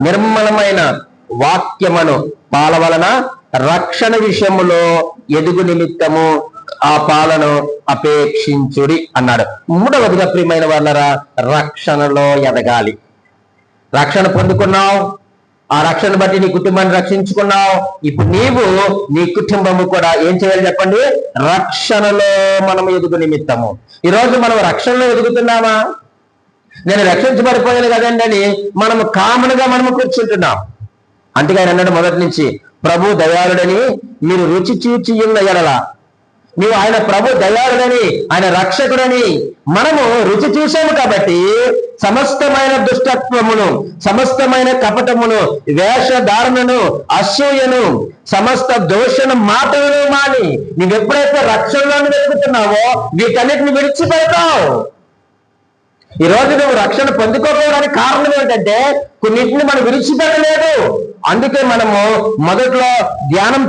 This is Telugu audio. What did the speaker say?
నిర్మలమైన వాక్యమును పాల వలన రక్షణ విషయములో ఎదుగు నిమిత్తము ఆ పాలను అపేక్షించుడి అన్నాడు. మూడవదిగా ప్రియమైన వాళ్ళరా, రక్షణలో ఎదగాలి. రక్షణ పొందుకున్నావు, ఆ రక్షణ బట్టి నీ కుటుంబాన్ని రక్షించుకున్నావు. ఇప్పుడు నీవు నీ కుటుంబము కూడా ఏం చేయాలి చెప్పండి? రక్షణలో మనం ఎదుగు నిమిత్తము. ఈరోజు మనం రక్షణలో ఎదుగుతున్నామా? నేను రక్షించబడిపోయాను కదండి అని మనము కామన్గా మనము కూర్చుంటున్నాం. అందుకే ఆయన అన్నాడు మొదటి నుంచి, ప్రభు దయాళుడని మీరు రుచి చూచి ఉన్న ఎడల, నీవు ఆయన ప్రభు దయాళుడని, ఆయన రక్షకుడని మనము రుచి చూసాము కాబట్టి సమస్తమైన దుష్టత్వమును, సమస్తమైన కపటమును, వేషధారణను, అసూయను, సమస్త దోషణ మాటలను మాని నువ్వెప్పుడైతే రక్షణలోని వెతుకుతున్నావో వీటన్నిటిని విడిచిపెడతావు. ఈ రోజు నువ్వు రక్షణ పొందుకోవడానికి కారణం ఏంటంటే కొన్నింటిని మనం విడిచిపెట్టలేదు. అందుకే మనము మొదట్లో ధ్యానం